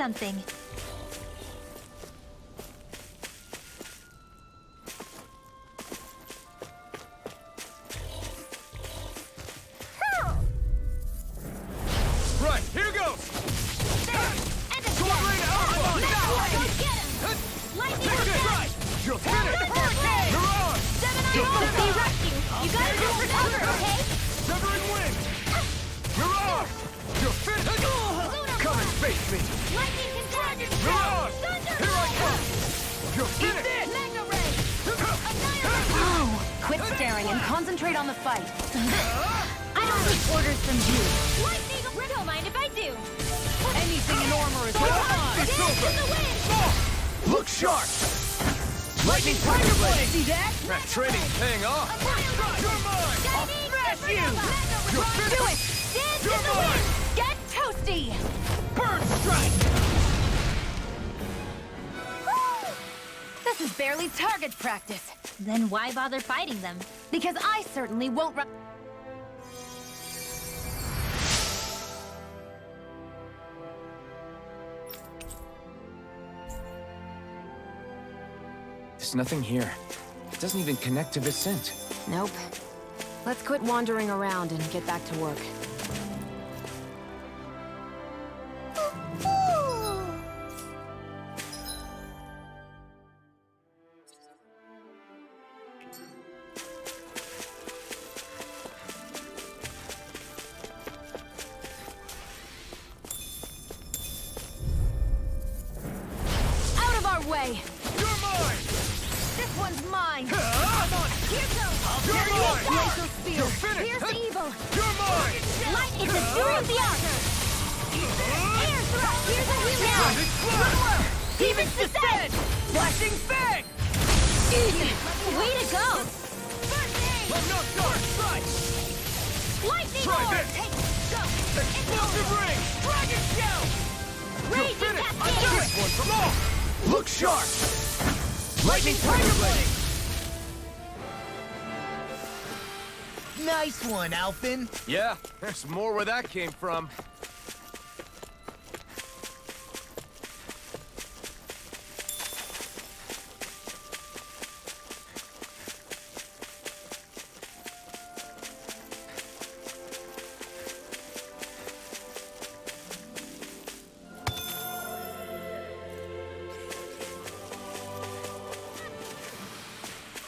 something. Right, here goes! And Come on, Rena! I'm on now! Go get him! Lightning Take it! attack! You're finished! You're on! Be rescue! You gotta go for cover, okay? Severing wing! You're on! You're finished! Come and face me! Lightning attack! You're on! Here I come! You're finished! Magna ray! Oh, quit staring and concentrate on the fight. I don't need orders from you. Lightning! Don't mind if I do. Anything in armor is mine. It's over! To the wind! Look sharp! Lightning Tiger Blade! See that? That training's paying off! You're mine! I'll smash you! You're Do it! finished! Dance You're in the mine! wind! Get toasty! Burn strike! This is barely target practice. Then why bother fighting them? Because I certainly won't run. There's nothing here. It doesn't even connect to Viscint. Nope. Let's quit wandering around and get back to work. Out of our way! You're mine! This one's mine! I'm on! Here goes! You're mine! Glacial spear! You're finished! Pierce evil! You're mine! Light is the fury of the arc! Air thrust! Here's a Let healing! it fly! Demon's descent! Flashing fang! Way to go! I'm not done! Strike! Lightning Try orb! this! Take go! Explosive ring! Dragon shell! You're Raging finished! I cascade! do this one from all! Look sharp! Lightning Tiger Blade! Nice one, Alphin. Yeah, there's more where that came from.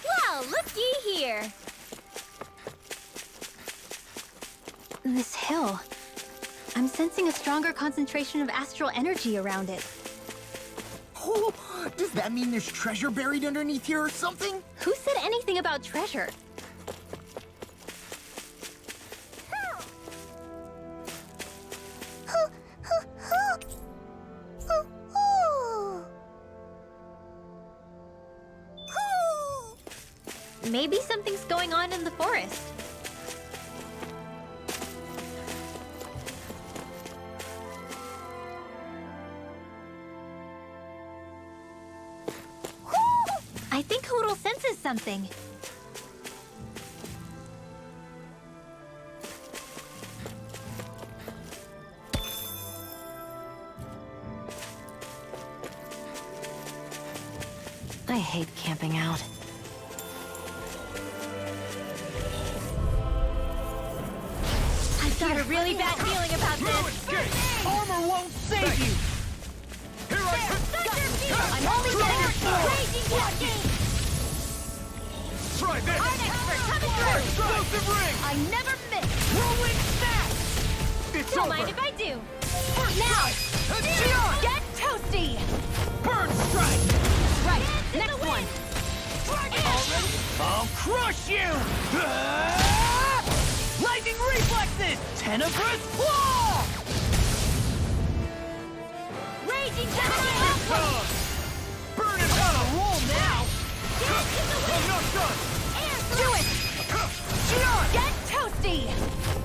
Well, looky here! This hill. I'm sensing a stronger concentration of astral energy around it. Oh, does that mean there's treasure buried underneath here or something? Who said anything about treasure? Maybe something's going on in the forest. I think Hootle senses something. I hate camping out. I've got a really bad feeling about Through this. escape! Armor won't save you! Here I I'm only getting a raging cascade. Try this! Art expert coming through. Explosive ring! I never miss. Whirlwind snap! It's Don't over! mind if I do. First Now, strike! Shion! Get toasty! Burn strike! Right, next one! I'll crush you! Ah! Lightning reflexes! Tenebrous claw! Raging Come! cascade. Burn it On a out! roll now! I'm not done! Do it! Shion! Get toasty!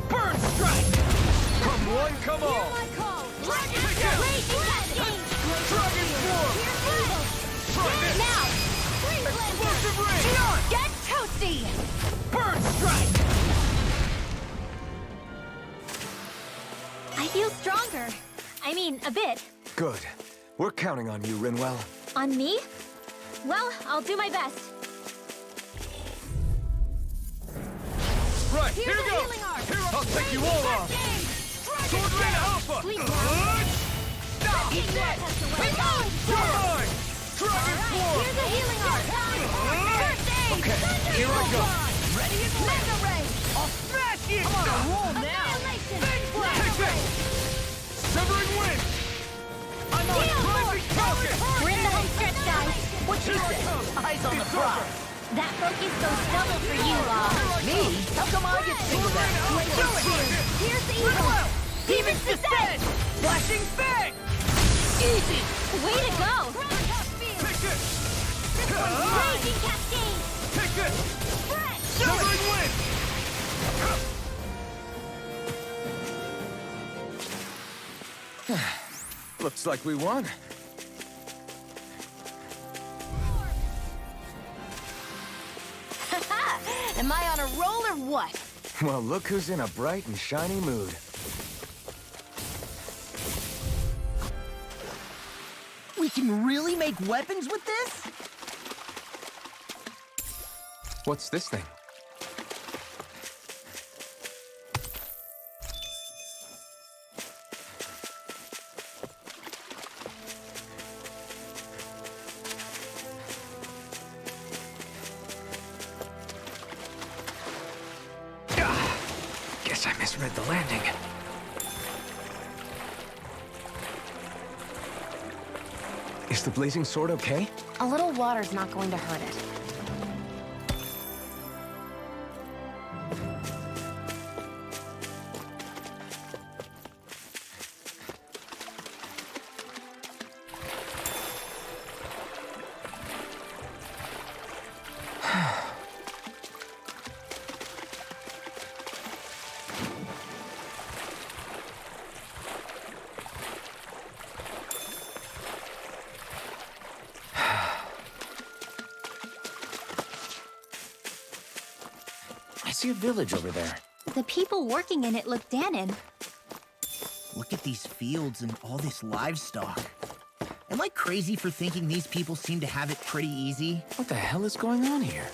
Burn strike! Come one, come all! Raging Take it! cascade. Dragon form! Try this! Now! Explosive ring! Shion! Get toasty! Burn strike! I feel stronger. I mean, a bit. Good. We're counting on you, Rinwell. On me? Well, I'll do my best. Right, Here's here the goes! healing arc. Here, I'll take you all on! Sword Rain Alpha! Sleep Stop! Eat that! You're mine! Dragon Form! Here's the healing arc. First aid. Okay, here I go. Ready as Mega Ray. I'll smash you! I'm on a roll now. Take Mega this! Ray. Severing Wind! I'm on Heal. Rising Falcon! We're in the home stretch, guys. What you say? Eyes on the prize. That focus goes double for you, Law. Me? How come I get singled out? Here's the evil. Demon's Descent! Flashing Fang! Easy! Way to go! Take this! Raging Cascade! Take this! Severing Wind! Looks like we won. Am I on a roll or what? Well, look who's in a bright and shiny mood. We can really make weapons with this? What's this thing? Guess I misread the landing. Is the blazing sword okay? A little water's not going to hurt it. I see a village over there. The people working in it look Dahnan. Look at these fields and all this livestock. Am I crazy for thinking these people seem to have it pretty easy? What the hell is going on here?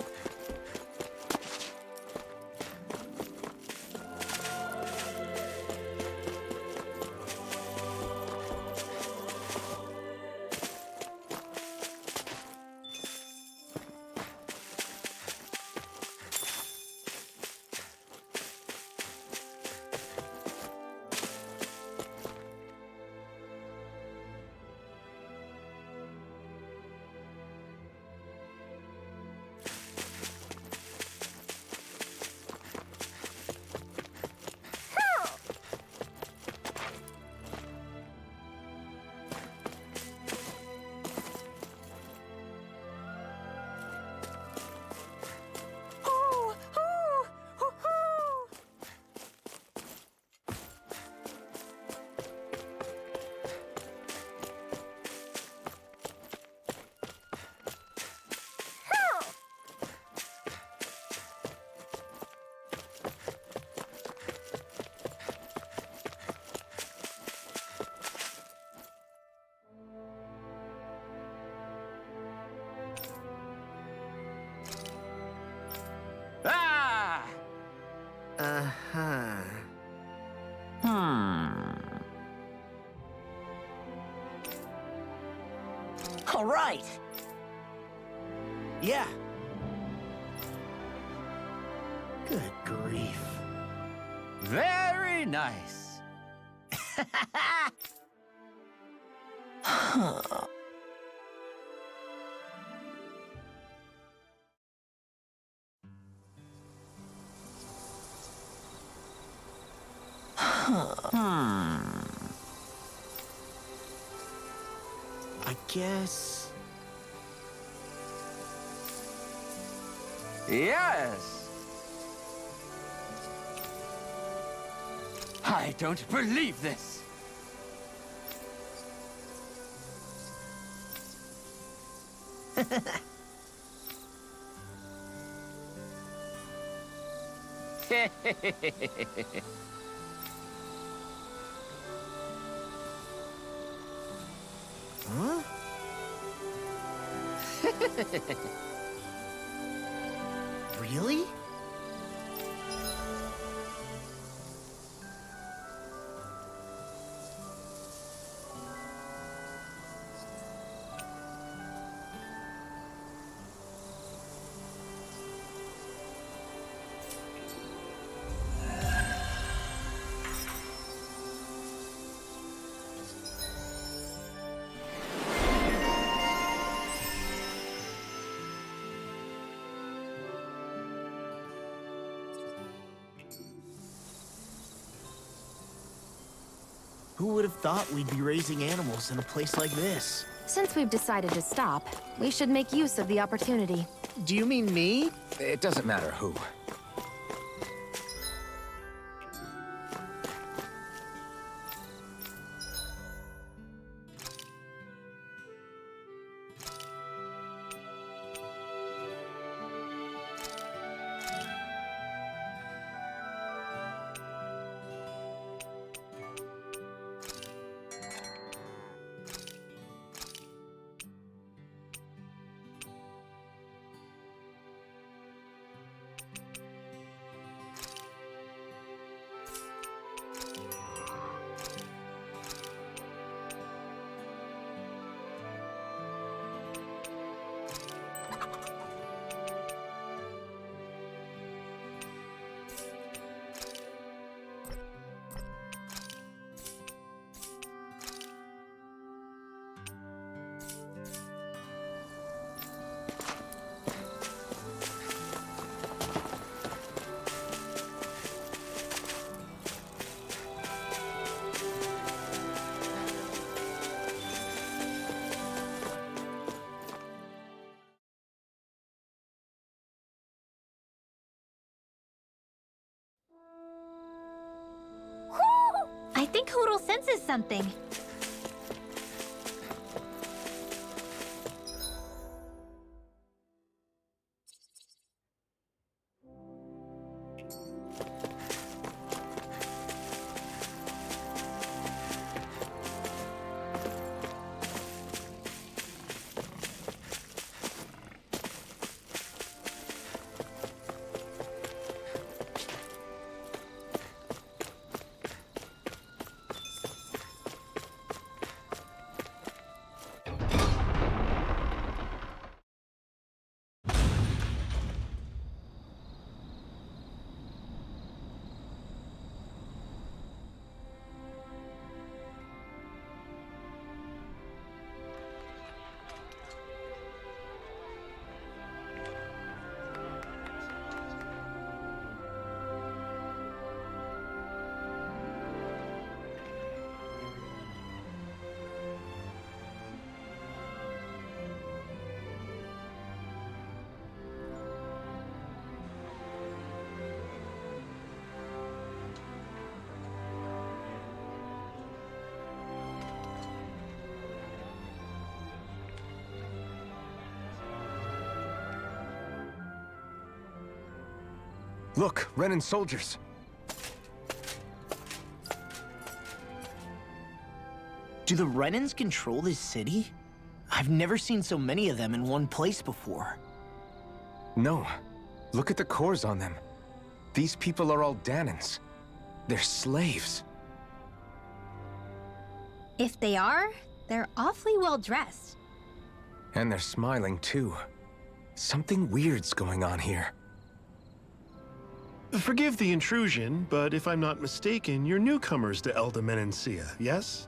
Ah! Uh-huh. All right. Yeah. Good grief. Very nice. I guess... Yes. I don't believe this. Really? Who would have thought we'd be raising animals in a place like this? Since we've decided to stop, we should make use of the opportunity. Do you mean me? It doesn't matter who. I think Hootle senses something. Look, Renan soldiers. Do the Renans control this city? I've never seen so many of them in one place before. No. Look at the cores on them. These people are all Dahnans. They're slaves. If they are, they're awfully well dressed. And they're smiling, too. Something weird's going on here. Forgive the intrusion, but if I'm not mistaken, you're newcomers to Elde Menancia, yes?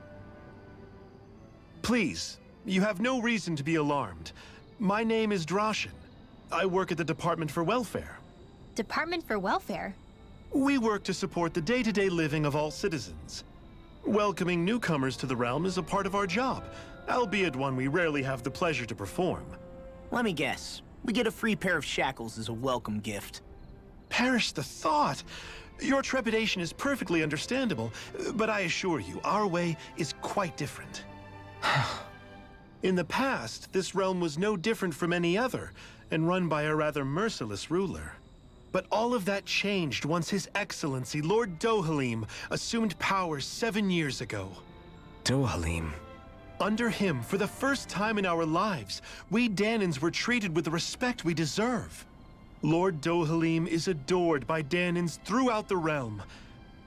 Please, you have no reason to be alarmed. My name is Drashin. I work at the Department for Welfare. Department for Welfare? We work to support the day-to-day living of all citizens. Welcoming newcomers to the realm is a part of our job, albeit one we rarely have the pleasure to perform. Let me guess. We get a free pair of shackles as a welcome gift. Perish the thought! Your trepidation is perfectly understandable, but I assure you, our way is quite different. In the past, this realm was no different from any other, and run by a rather merciless ruler. But all of that changed once His Excellency, Lord Dohalim, assumed power 7 years ago. Dohalim. Under him, for the first time in our lives, we Dahnans were treated with the respect we deserve. Lord Dohalim is adored by Dahnans throughout the realm,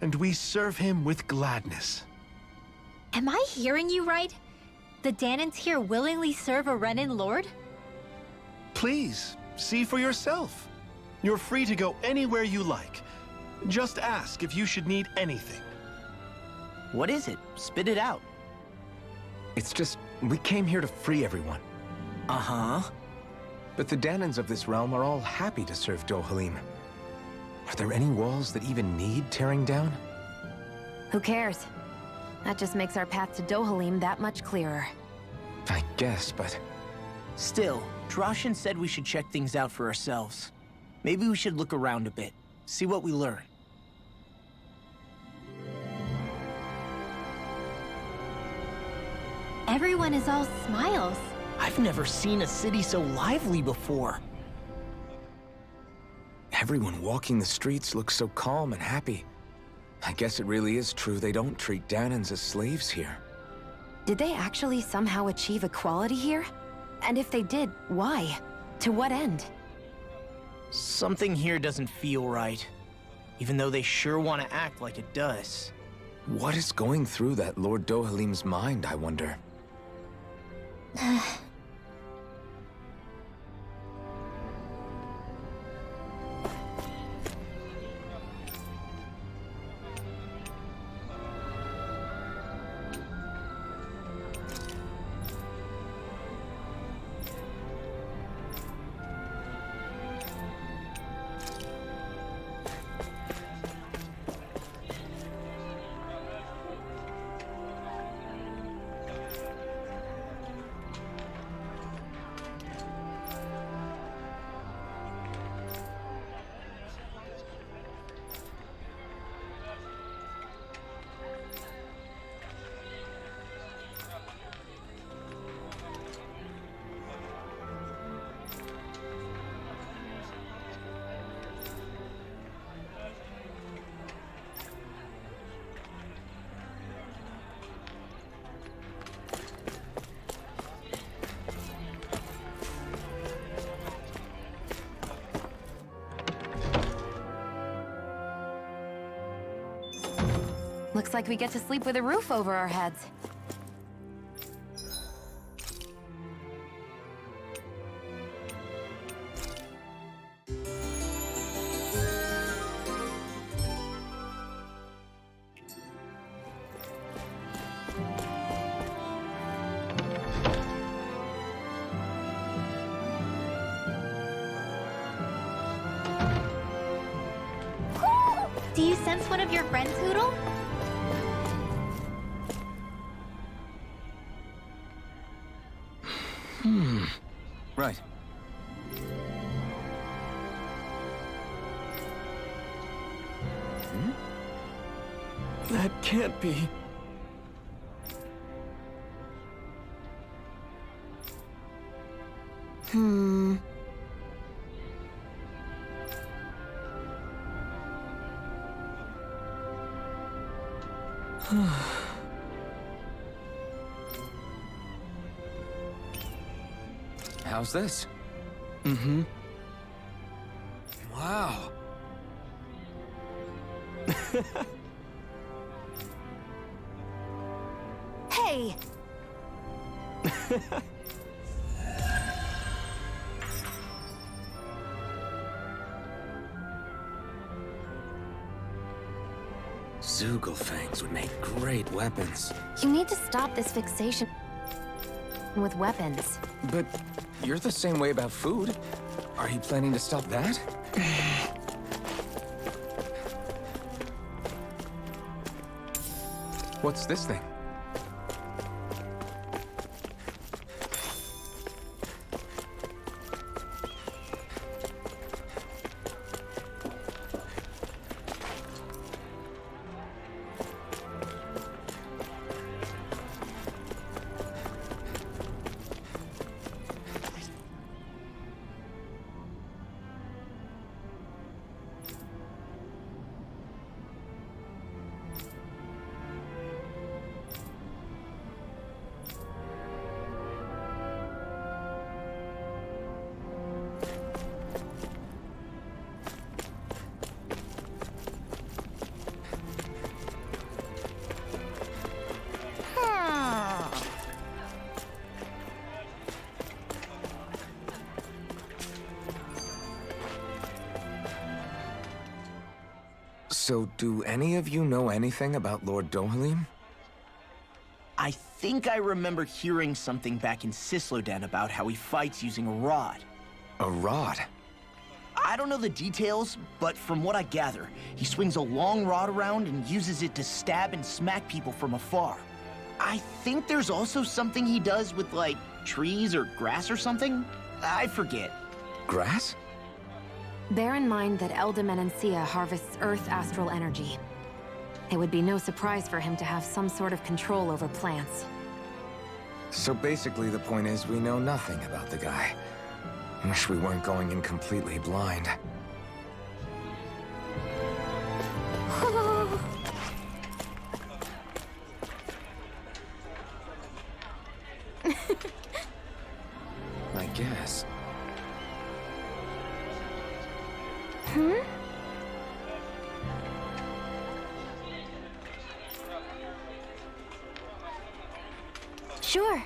and we serve him with gladness. Am I hearing you right? The Dahnans here willingly serve a Renan lord? Please, see for yourself. You're free to go anywhere you like. Just ask if you should need anything. What is it? Spit it out. It's just, we came here to free everyone. Uh-huh. But the Dahnans of this realm are all happy to serve Dohalim. Are there any walls that even need tearing down? Who cares? That just makes our path to Dohalim that much clearer. I guess, but... Still, Droshin said we should check things out for ourselves. Maybe we should look around a bit, see what we learn. Everyone is all smiles. I've never seen a city so lively before. Everyone walking the streets looks so calm and happy. I guess it really is true they don't treat Dahnans as slaves here. Did they actually somehow achieve equality here? And if they did, why? To what end? Something here doesn't feel right, even though they sure want to act like it does. What is going through that Lord Dohalim's mind, I wonder? Looks like we get to sleep with a roof over our heads. Do you sense one of your friends, Hootle? Right. That can't be. How's this? Mm-hmm. Wow. Hey! Zoogle fangs would make great weapons. You need to stop this fixation with weapons. But you're the same way about food. Are you planning to stop that? What's this thing? So, do any of you know anything about Lord Dohalim? I think I remember hearing something back in Sislodan about how he fights using a rod. A rod? I don't know the details, but from what I gather, he swings a long rod around and uses it to stab and smack people from afar. I think there's also something he does with, like, trees or grass or something? I forget. Grass? Bear in mind that Elde Menancia harvests Earth astral energy. It would be no surprise for him to have some sort of control over plants. So basically the point is we know nothing about the guy. Wish we weren't going in completely blind. I guess. Sure.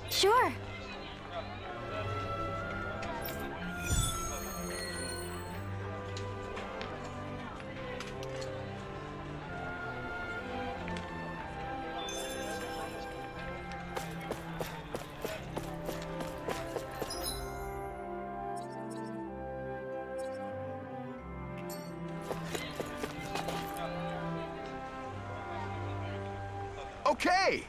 Sure. Okay!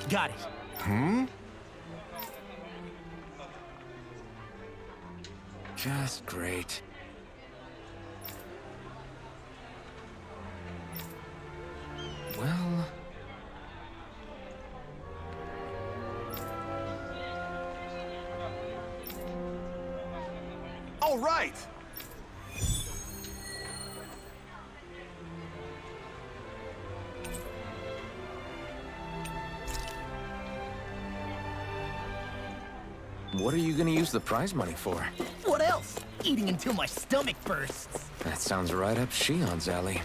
Got it. Just great. Well... All right! What are you gonna use the prize money for? What else? Eating until my stomach bursts. That sounds right up Shion's alley.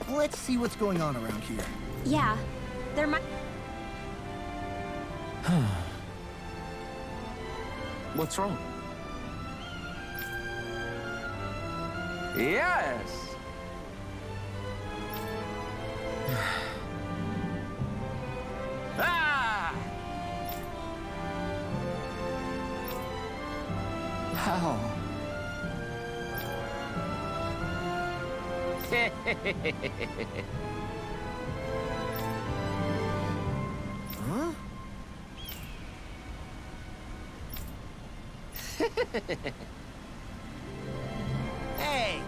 Let's see what's going on around here. Yeah, there might... What's wrong? Yes! Ah! How? Huh? Hey!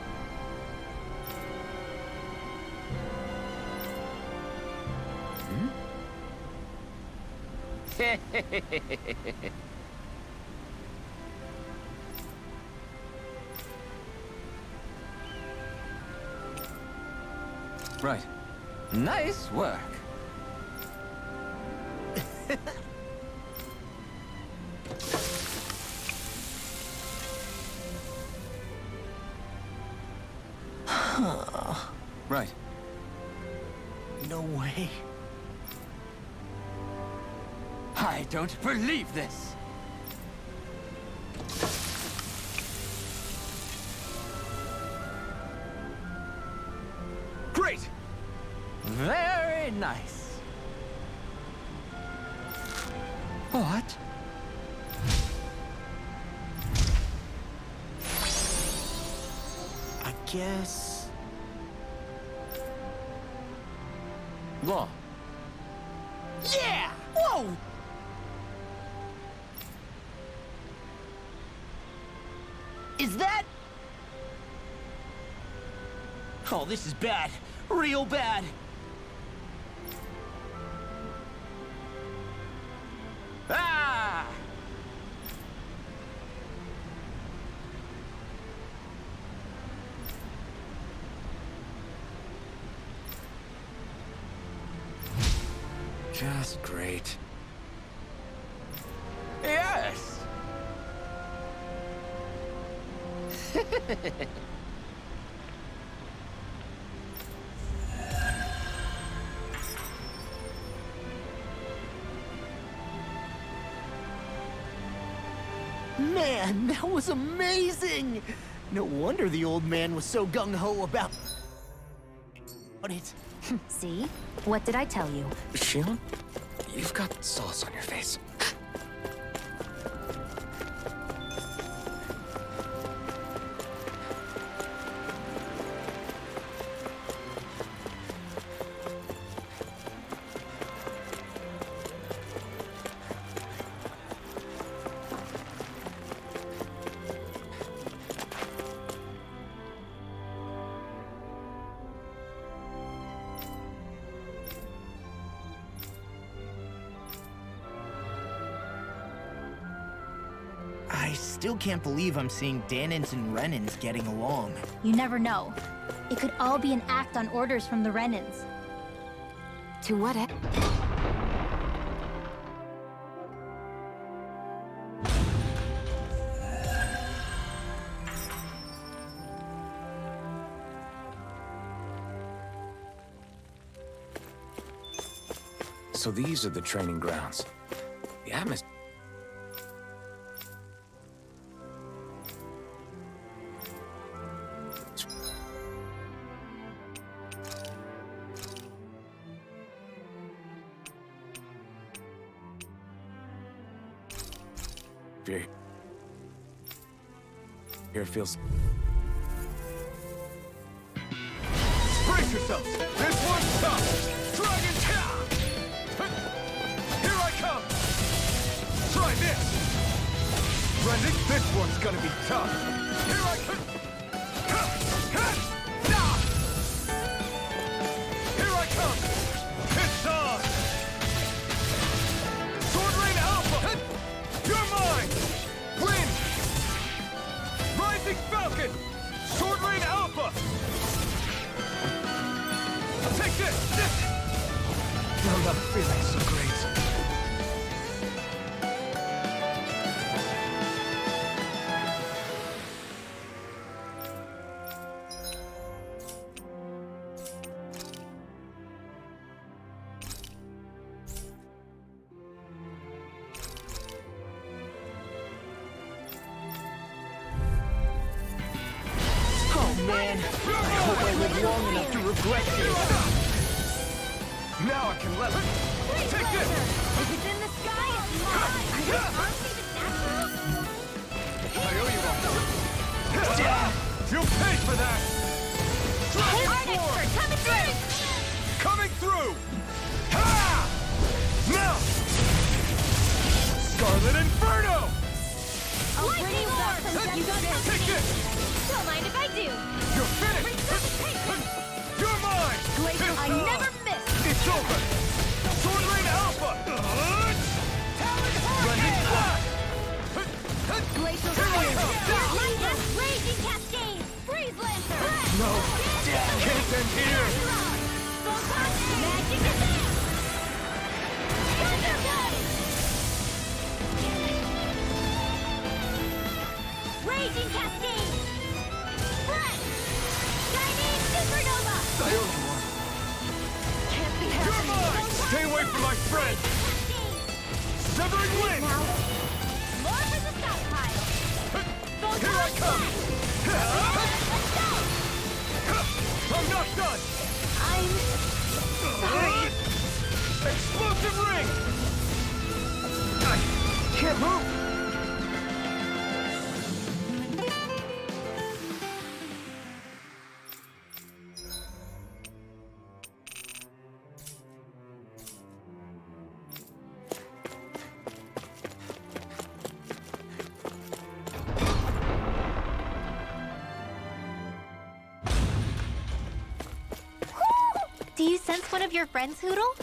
Right. Nice work. Right. No way. I don't believe this. Great. Very nice. What? guess... Law. Yeah! Whoa! Is that... Oh, this is bad. Real bad. Ah! Just great. Yes! Man, that was amazing! No wonder the old man was so gung-ho about it. See? What did I tell you? Shion, you've got sauce on your face. I still can't believe I'm seeing Dahnans and Renans getting along. You never know. It could all be an act on orders from the Renans. To what end? So these are the training grounds. The atmosphere. Here it feels. Brace yourselves! This one's tough! Dragon Ka! Here I come! Try this! Renans, this one's gonna be tough! Here I come! Here I come! It's on! Sword Rain Alpha! You're mine! Wind! Rising Falcon! Sword Rain Alpha! Take this! I'm not feeling so great. Oh man, I hope I live long enough to regret this. Now I can let it. Take this! If it's in the sky, it's mine! Are you honestly just natural? I owe you one. You'll pay for that! Art expert, coming through! Coming through! Ha! Now! Scarlet Inferno! I'll bring you back from Take death. this! Don't mind if I do. You're finished! You're mine! I never miss! It's over! Sword Rain Alpha! Talon Hurricane! Glacial Here I come! Lightning! Raging Cascade! Freeze Lancer! No! Can't end here! Magic Advance! Thunderbolt! Raging Cascade! Sprint! Shining Supernova! I owe you one. You're mine! Stay away from my friend! Severing Wind! Now, more for the stockpile! Here I come! Let's go! I'm not done! I'm sorry. Explosive Ring! I can't move! of your friends, Hootle?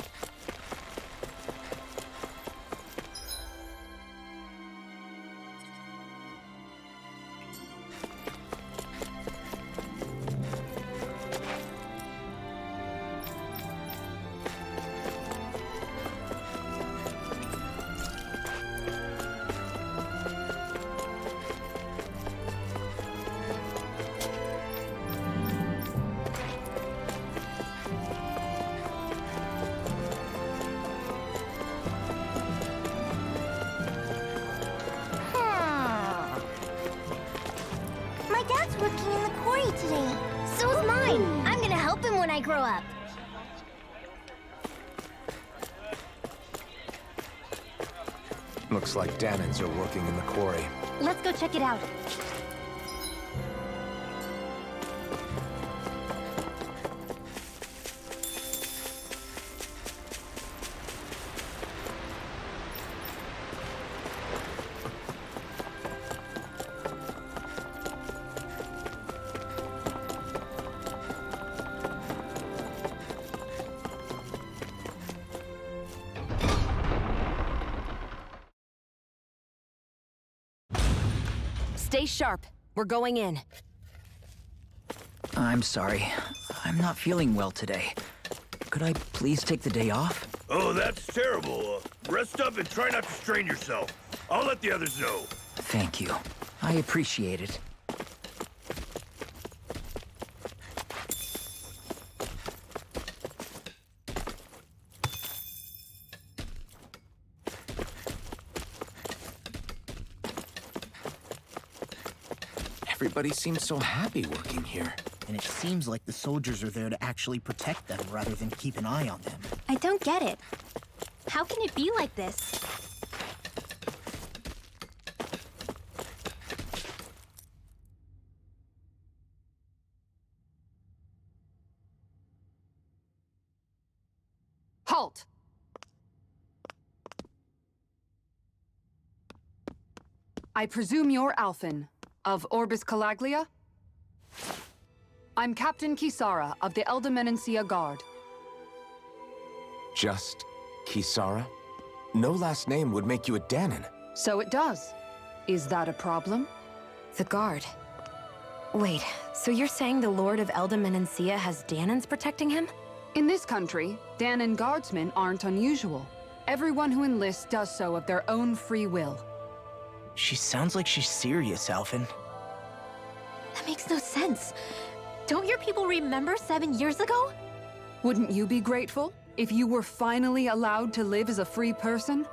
My dad's working in the quarry today. So is mine. I'm gonna help him when I grow up. Looks like Dahnans are working in the quarry. Let's go check it out. Stay sharp. We're going in. I'm sorry. I'm not feeling well today. Could I please take the day off? Oh, that's terrible. Rest up and try not to strain yourself. I'll let the others know. Thank you. I appreciate it. Everybody seems so happy working here. And it seems like the soldiers are there to actually protect them rather than keep an eye on them. I don't get it. How can it be like this? Halt! I presume you're Alphen, of Orbis Calaglia? I'm Captain Kisara of the Elde Menancia Guard. Just Kisara? No last name would make you a Dahnan. So it does. Is that a problem? The guard. Wait, so you're saying the Lord of Elde Menancia has Dahnans protecting him? In this country, Dahnan guardsmen aren't unusual. Everyone who enlists does so of their own free will. She sounds like she's serious, Alphen. That makes no sense. Don't your people remember 7 years ago? Wouldn't you be grateful if you were finally allowed to live as a free person?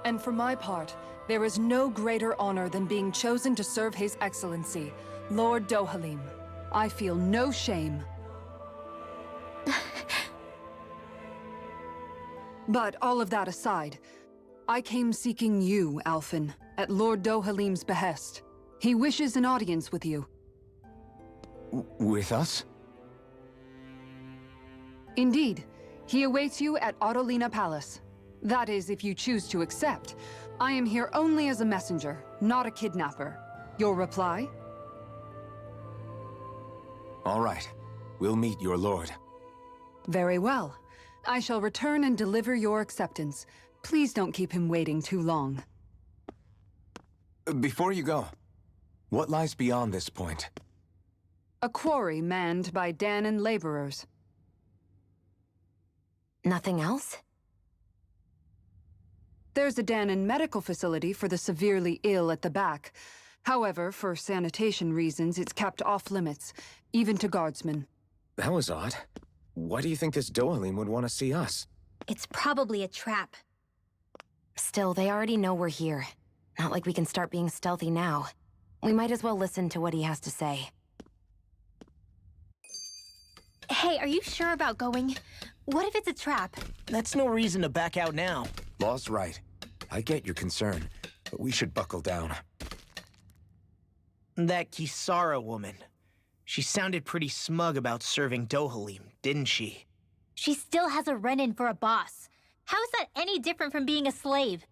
And for my part, there is no greater honor than being chosen to serve His Excellency, Lord Dohalim. I feel no shame. But all of that aside, I came seeking you, Alphen, at Lord Dohalim's behest. He wishes an audience with you. With us? Indeed. He awaits you at Autolina Palace. That is, if you choose to accept. I am here only as a messenger, not a kidnapper. Your reply? All right. We'll meet your lord. Very well. I shall return and deliver your acceptance. Please don't keep him waiting too long. Before you go, what lies beyond this point? A quarry manned by Dahnan laborers. Nothing else? There's a Dahnan medical facility for the severely ill at the back. However, for sanitation reasons, it's kept off limits, even to guardsmen. That was odd. Why do you think this Dohalim would want to see us? It's probably a trap. Still, they already know we're here. Not like we can start being stealthy now. We might as well listen to what he has to say. Hey, are you sure about going? What if it's a trap? That's no reason to back out now. Law's right. I get your concern, but we should buckle down. That Kisara woman. She sounded pretty smug about serving Dohalim, didn't she? She still has a Renan for a boss. How is that any different from being a slave?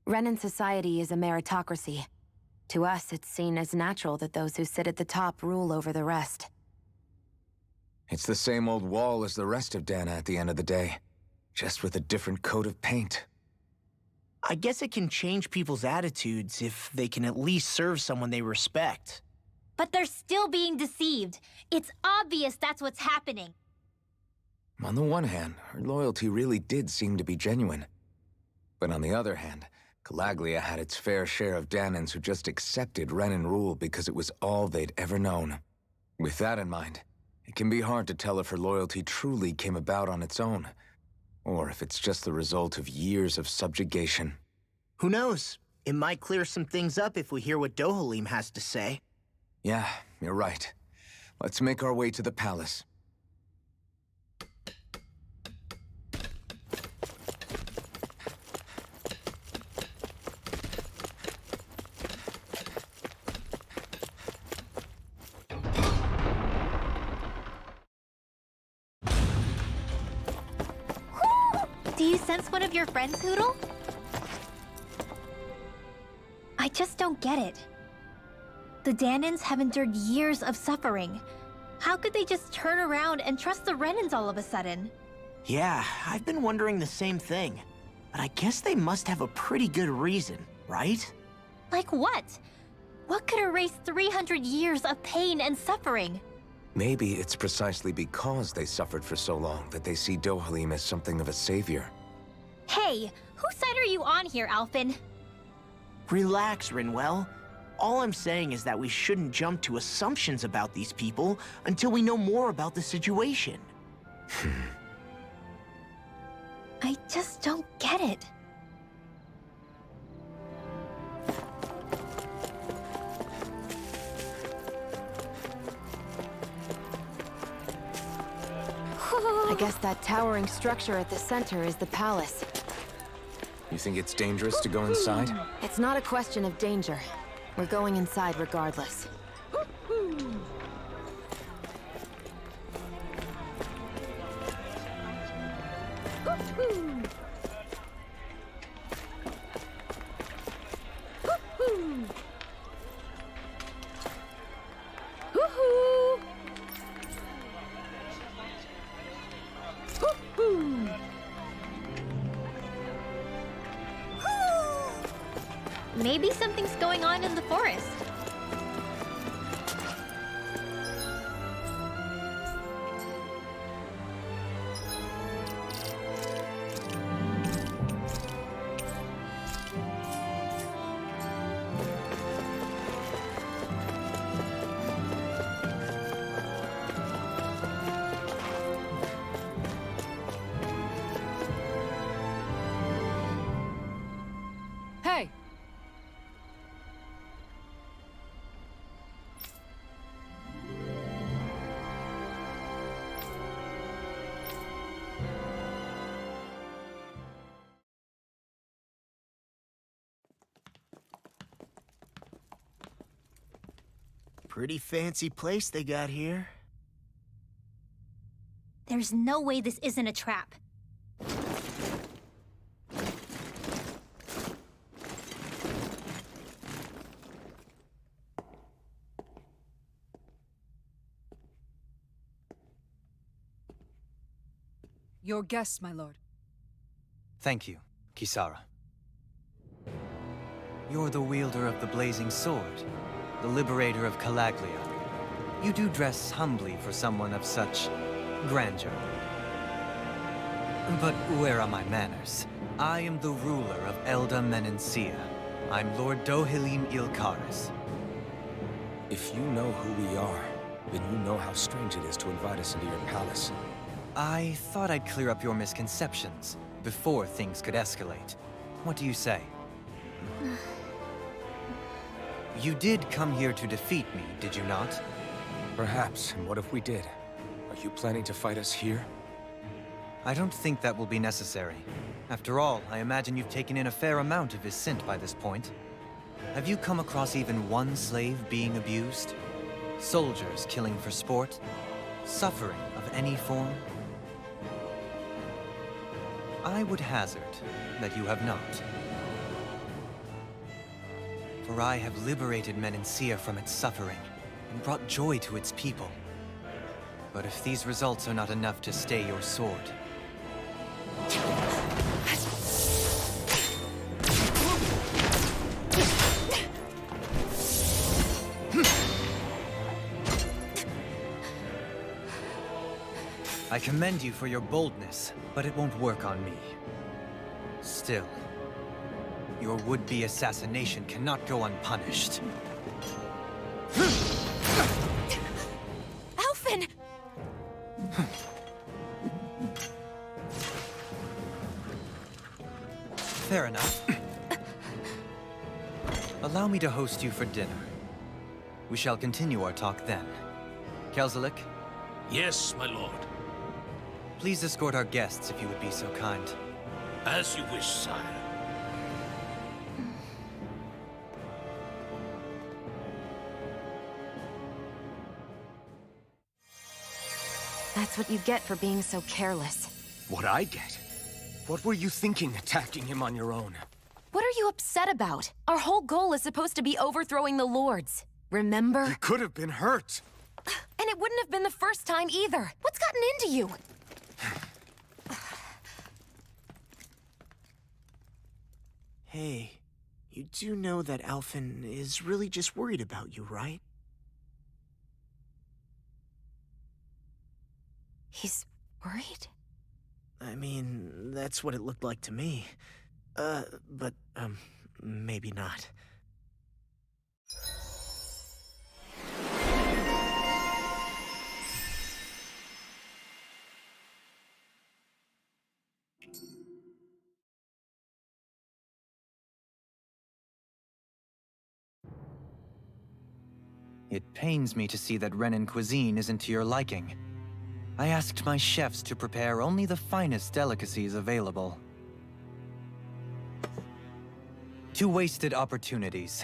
Renan society is a meritocracy. To us, it's seen as natural that those who sit at the top rule over the rest. It's the same old wall as the rest of Dahna at the end of the day, just with a different coat of paint. I guess it can change people's attitudes if they can at least serve someone they respect. But they're still being deceived. It's obvious that's what's happening. On the one hand, her loyalty really did seem to be genuine. But on the other hand, Calaglia had its fair share of Dahnans who just accepted Renan rule because it was all they'd ever known. With that in mind, it can be hard to tell if her loyalty truly came about on its own, or if it's just the result of years of subjugation. Who knows? It might clear some things up if we hear what Dohalim has to say. Yeah, you're right. Let's make our way to the palace. Do you sense one of your friends, Hootle? I just don't get it. The Dahnans have endured years of suffering. How could they just turn around and trust the Renans all of a sudden? Yeah, I've been wondering the same thing. But I guess they must have a pretty good reason, right? Like what? What could erase 300 years of pain and suffering? Maybe it's precisely because they suffered for so long that they see Dohalim as something of a savior. Hey, whose side are you on here, Alphen? Relax, Rinwell. All I'm saying is that we shouldn't jump to assumptions about these people until we know more about the situation. I just don't get it. I guess that towering structure at the center is the palace. You think it's dangerous to go inside? It's not a question of danger. We're going inside regardless. Maybe something's going on in the forest. Hey! Pretty fancy place they got here. There's no way this isn't a trap. Your guests, my lord. Thank you, Kisara. You're the wielder of the blazing sword, the liberator of Calaglia. You do dress humbly for someone of such grandeur. But where are my manners? I am the ruler of Elde Menancia. I'm Lord Dohalim Ilkaris. If you know who we are, then you know how strange it is to invite us into your palace. I thought I'd clear up your misconceptions before things could escalate. What do you say? You did come here to defeat me, did you not? Perhaps, and what if we did? Are you planning to fight us here? I don't think that will be necessary. After all, I imagine you've taken in a fair amount of Viscint by this point. Have you come across even one slave being abused? Soldiers killing for sport? Suffering of any form? I would hazard that you have not. For I have liberated Menancia from its suffering and brought joy to its people. But if these results are not enough to stay your sword... I commend you for your boldness, but it won't work on me. Still, your would-be assassination cannot go unpunished. Alphen! Fair enough. Allow me to host you for dinner. We shall continue our talk then. Kelzelik? Yes, my lord. Please escort our guests if you would be so kind. As you wish, sire. That's what you get for being so careless. What I get? What were you thinking attacking him on your own? What are you upset about? Our whole goal is supposed to be overthrowing the Lords. Remember? He could have been hurt. And it wouldn't have been the first time either. What's gotten into you? Hey, you do know that Alphen is really just worried about you, right? He's worried? I mean, that's what it looked like to me. But maybe not. It pains me to see that Renan cuisine isn't to your liking. I asked my chefs to prepare only the finest delicacies available. 2 wasted opportunities.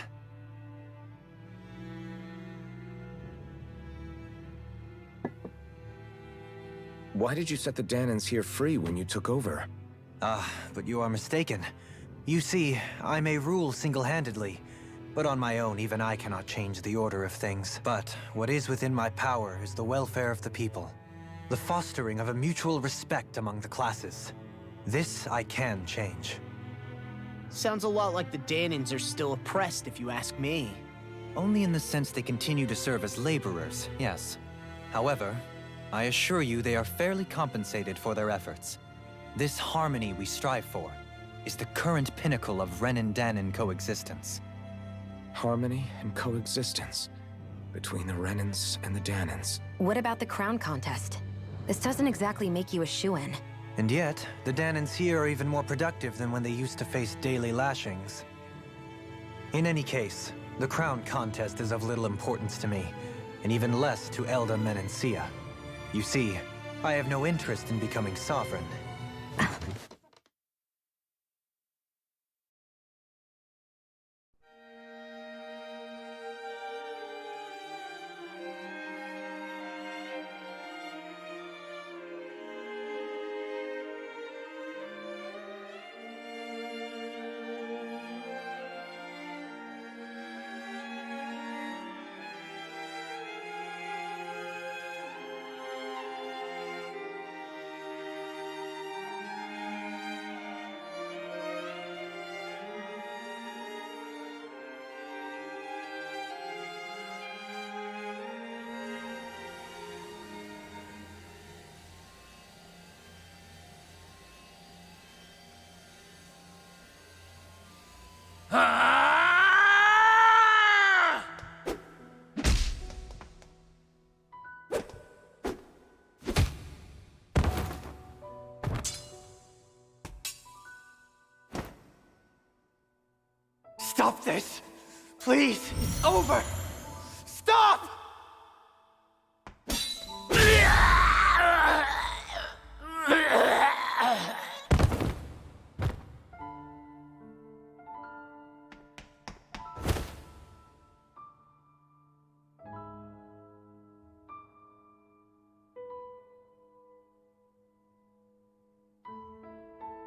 Why did you set the Dahnans here free when you took over? But you are mistaken. You see, I may rule single-handedly, but on my own, even I cannot change the order of things. But what is within my power is the welfare of the people. The fostering of a mutual respect among the classes. This I can change. Sounds a lot like the Dahnans are still oppressed, if you ask me. Only in the sense they continue to serve as laborers, yes. However, I assure you they are fairly compensated for their efforts. This harmony we strive for is the current pinnacle of Renan-Dahnan coexistence. Harmony and coexistence between the Renans and the Dahnans. What about the crown contest? This doesn't exactly make you a shoo-in. And yet, the Dahnans here are even more productive than when they used to face daily lashings. In any case, the crown contest is of little importance to me, and even less to Elde Menancia. You see, I have no interest in becoming sovereign. Stop this! Please! It's over! Stop!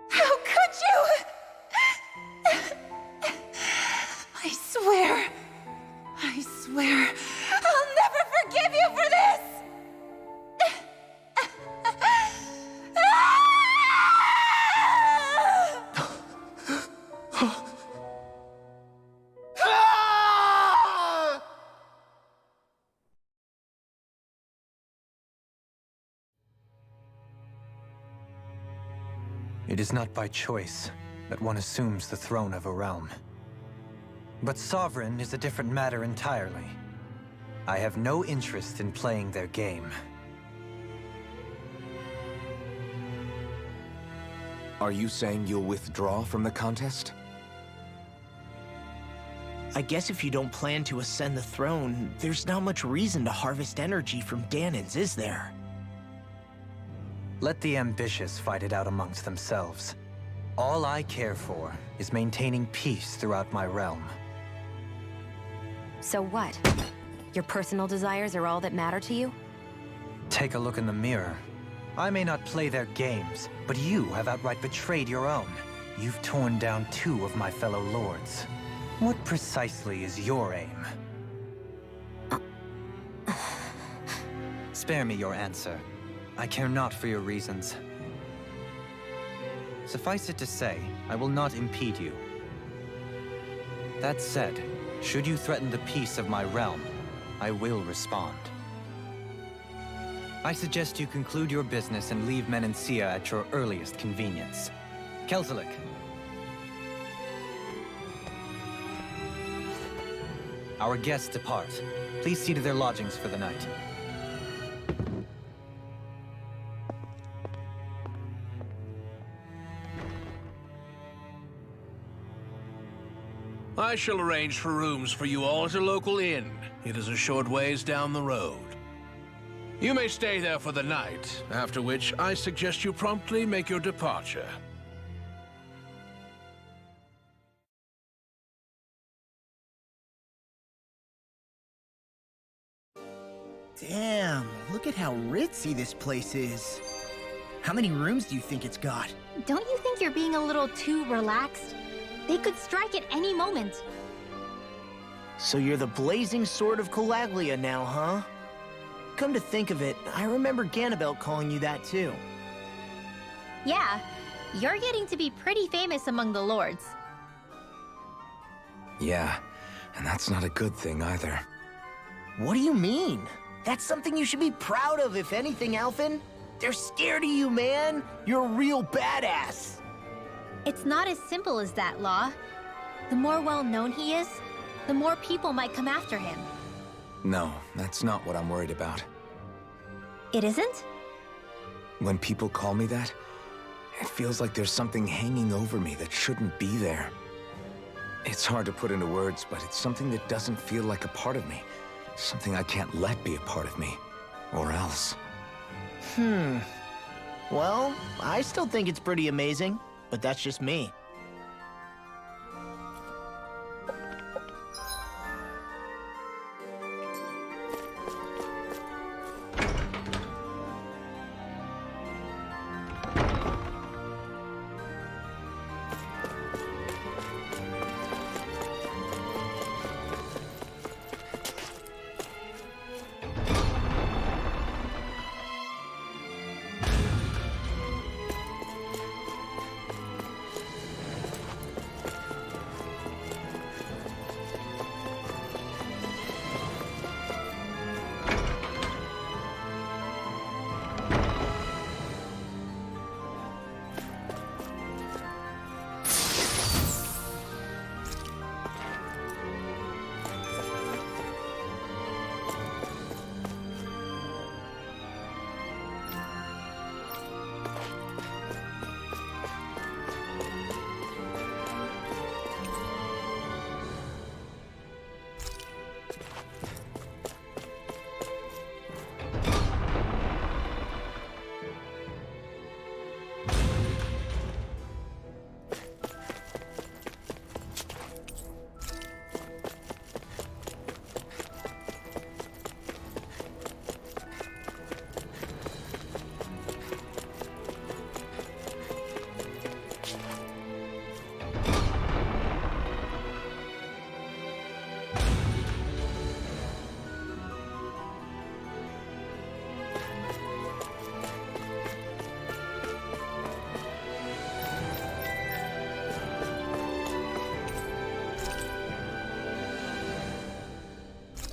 How could you? I swear, I'll never forgive you for this! It is not by choice that one assumes the throne of a realm. But sovereign is a different matter entirely. I have no interest in playing their game. Are you saying you'll withdraw from the contest? I guess if you don't plan to ascend the throne, there's not much reason to harvest energy from Dahnans, is there? Let the ambitious fight it out amongst themselves. All I care for is maintaining peace throughout my realm. So what? Your personal desires are all that matter to you? Take a look in the mirror. I may not play their games, but you have outright betrayed your own. You've torn down 2 of my fellow lords. What precisely is your aim? Spare me your answer. I care not for your reasons. Suffice it to say, I will not impede you. That said, should you threaten the peace of my realm, I will respond. I suggest you conclude your business and leave Menancia at your earliest convenience. Kelzelik. Our guests depart. Please see to their lodgings for the night. I shall arrange for rooms for you all at a local inn. It is a short ways down the road. You may stay there for the night, after which I suggest you promptly make your departure. Damn, look at how ritzy this place is. How many rooms do you think it's got? Don't you think you're being a little too relaxed? They could strike at any moment. So you're the blazing sword of Calaglia now, huh? Come to think of it, I remember Ganabelt calling you that too. Yeah, you're getting to be pretty famous among the lords. Yeah, and that's not a good thing either. What do you mean? That's something you should be proud of, if anything, Alphen. They're scared of you, man. You're a real badass. It's not as simple as that, Law. The more well-known he is, the more people might come after him. No, that's not what I'm worried about. It isn't? When people call me that, it feels like there's something hanging over me that shouldn't be there. It's hard to put into words, but it's something that doesn't feel like a part of me. Something I can't let be a part of me. Or else. Well, I still think it's pretty amazing, but that's just me.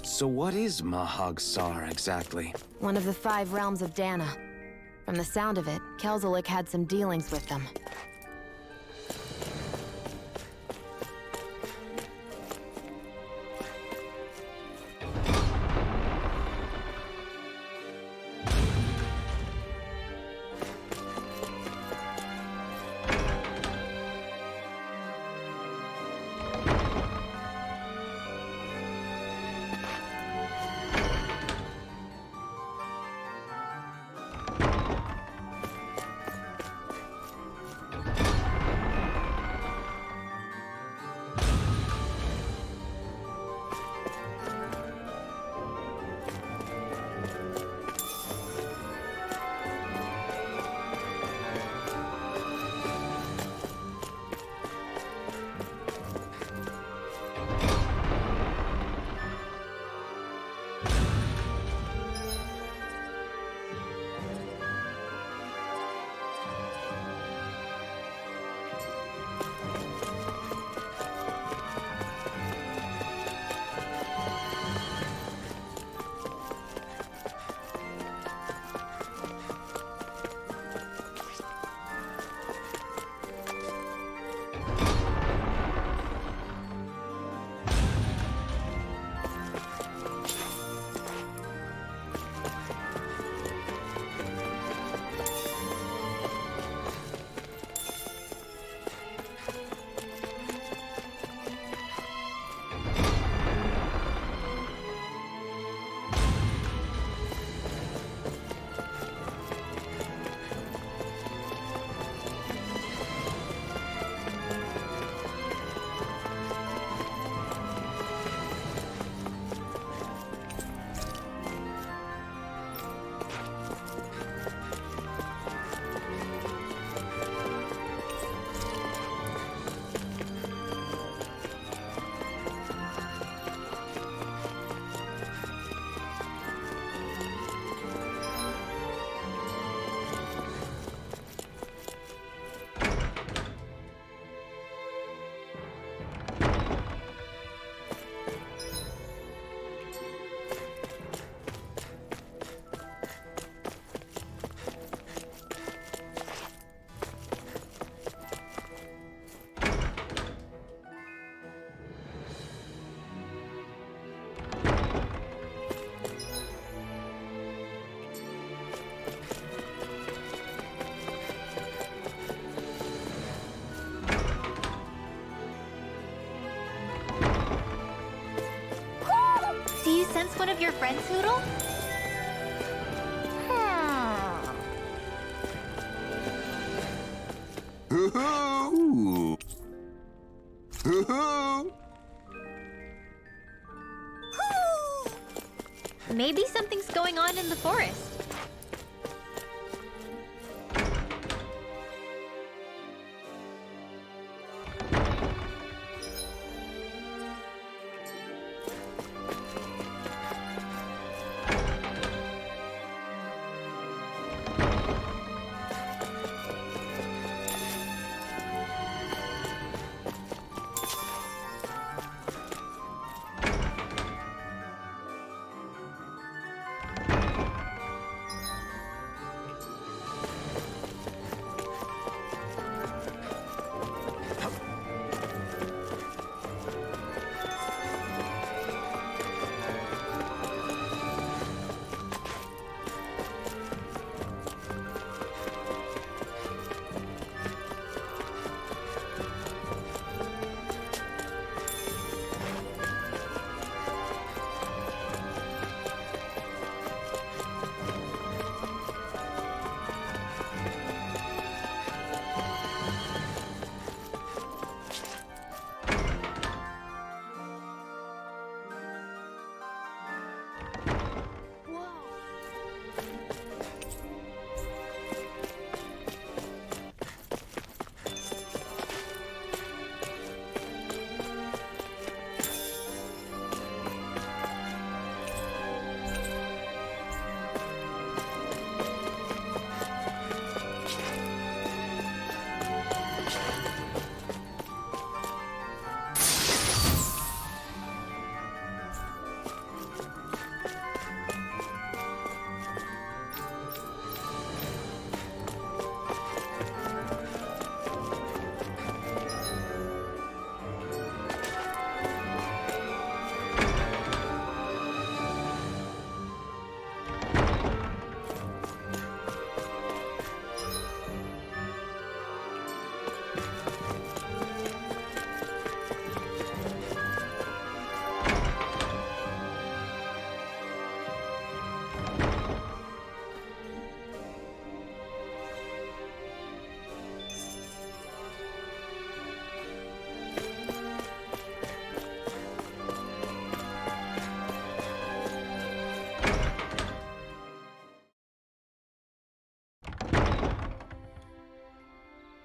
So what is Mahag Sar exactly? One of the 5 realms of Dahna. From the sound of it, Kelzelik had some dealings with them. of your friends, Hootle? Hoo-hoo! Hoo-hoo! Maybe something's going on in the forest.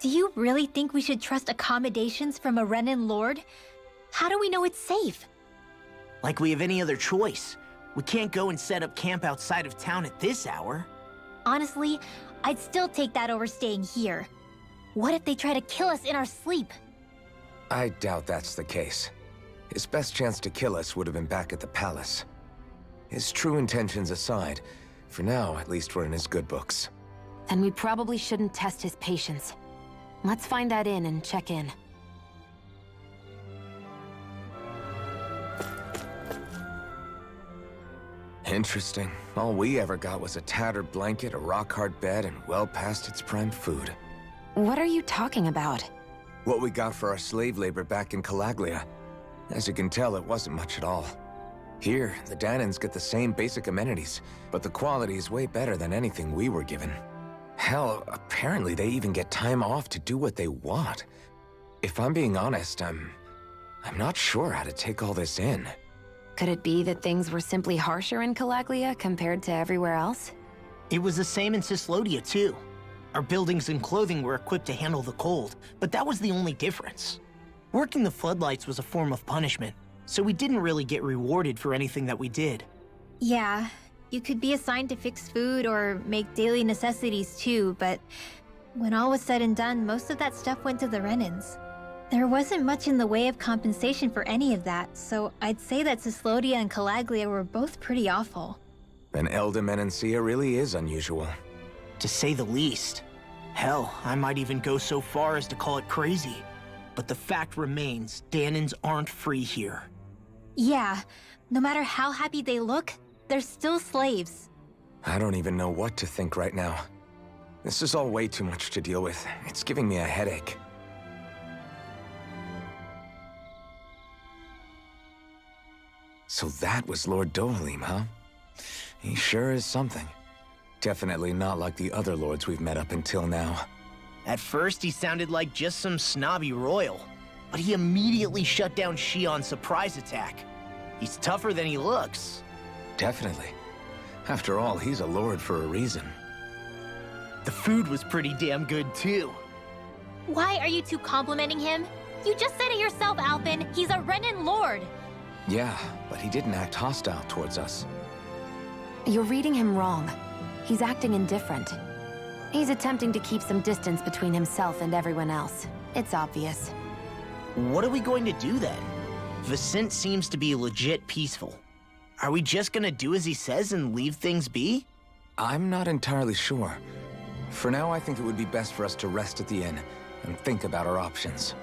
Do you really think we should trust accommodations from a Renan lord? How do we know it's safe? Like we have any other choice. We can't go and set up camp outside of town at this hour. Honestly, I'd still take that over staying here. What if they try to kill us in our sleep? I doubt that's the case. His best chance to kill us would have been back at the palace. His true intentions aside, for now, at least we're in his good books. Then we probably shouldn't test his patience. Let's find that inn and check in. Interesting. All we ever got was a tattered blanket, a rock-hard bed, and well past its prime food. What are you talking about? What we got for our slave labor back in Calaglia. As you can tell, it wasn't much at all. Here, the Dahnans get the same basic amenities, but the quality is way better than anything we were given. Hell, apparently they even get time off to do what they want. If I'm being honest, I'm not sure how to take all this in. Could it be that things were simply harsher in Calaglia compared to everywhere else? It was the same in Cislodia, too. Our buildings and clothing were equipped to handle the cold, but that was the only difference. Working the floodlights was a form of punishment, so we didn't really get rewarded for anything that we did. Yeah, you could be assigned to fix food or make daily necessities too, but when all was said and done, most of that stuff went to the Renans. There wasn't much in the way of compensation for any of that, so I'd say that Cislodia and Calaglia were both pretty awful. Then Elde Menancia really is unusual. To say the least. Hell, I might even go so far as to call it crazy. But the fact remains, Dahnans aren't free here. Yeah, no matter how happy they look, they're still slaves. I don't even know what to think right now. This is all way too much to deal with. It's giving me a headache. So that was Lord Dohalim, huh? He sure is something. Definitely not like the other lords we've met up until now. At first, he sounded like just some snobby royal, but he immediately shut down Shion's surprise attack. He's tougher than he looks. Definitely. After all, he's a lord for a reason. The food was pretty damn good, too. Why are you two complimenting him? You just said it yourself, Alphen. He's a Renan lord. Yeah, but he didn't act hostile towards us. You're reading him wrong. He's acting indifferent. He's attempting to keep some distance between himself and everyone else. It's obvious. What are we going to do then? Viscint seems to be legit peaceful. Are we just gonna do as he says and leave things be? I'm not entirely sure. For now, I think it would be best for us to rest at the inn and think about our options.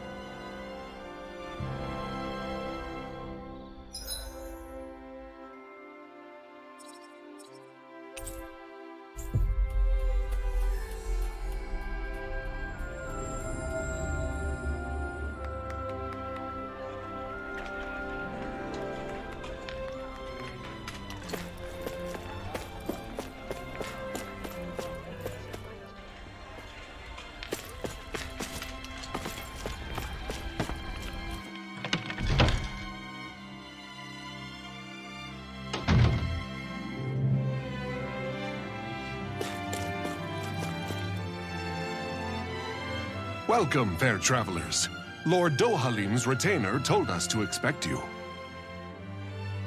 Welcome, fair travelers. Lord Dohalim's retainer told us to expect you.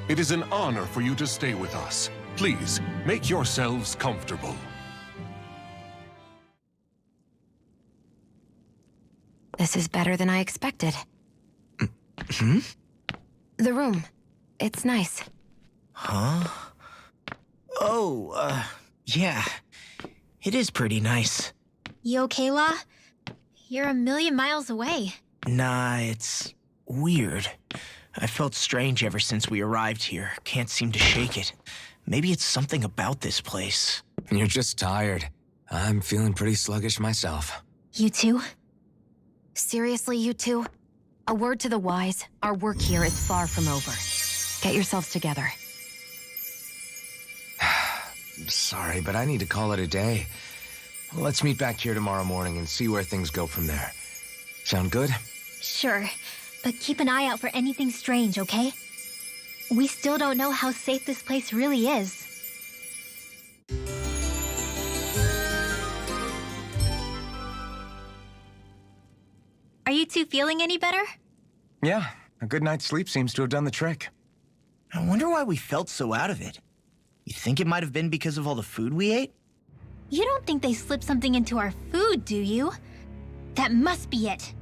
It is an honor for you to stay with us. Please, make yourselves comfortable. This is better than I expected. Hmm? The room. It's nice. Huh? Oh, yeah. It is pretty nice. You okay, La? You're a million miles away. Nah, it's weird. I felt strange ever since we arrived here. Can't seem to shake it. Maybe it's something about this place. You're just tired. I'm feeling pretty sluggish myself. You too? Seriously, you two? A word to the wise, our work here is far from over. Get yourselves together. Sorry, but I need to call it a day. Let's meet back here tomorrow morning and see where things go from there. Sound good? Sure, but keep an eye out for anything strange, okay? We still don't know how safe this place really is. Are you two feeling any better? Yeah, a good night's sleep seems to have done the trick. I wonder why we felt so out of it. You think it might have been because of all the food we ate? You don't think they slipped something into our food, do you? That must be it.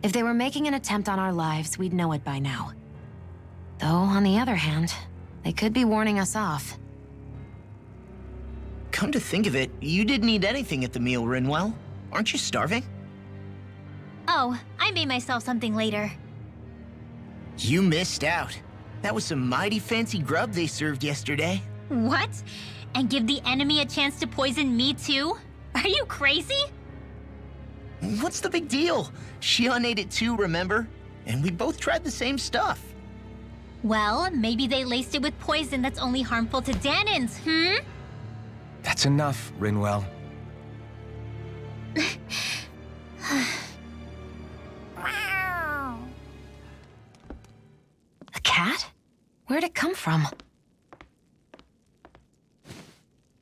If they were making an attempt on our lives, we'd know it by now. Though, on the other hand, they could be warning us off. Come to think of it, you didn't eat anything at the meal, Rinwell. Aren't you starving? Oh, I made myself something later. You missed out. That was some mighty fancy grub they served yesterday. What? And give the enemy a chance to poison me too? Are you crazy? What's the big deal? Shion ate it too, remember? And we both tried the same stuff. Well, maybe they laced it with poison that's only harmful to Dahnans, hmm? That's enough, Rinwell. A cat? Where'd it come from?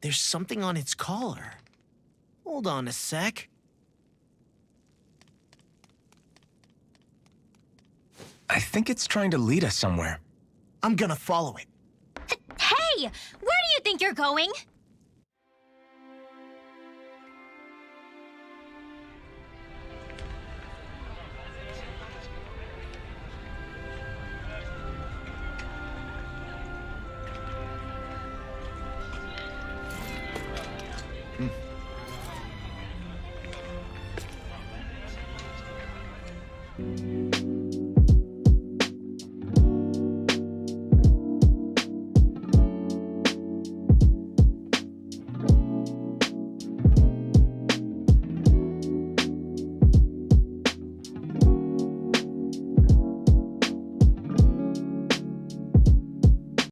There's something on its collar. Hold on a sec. I think it's trying to lead us somewhere. I'm gonna follow it. Hey! Where do you think you're going?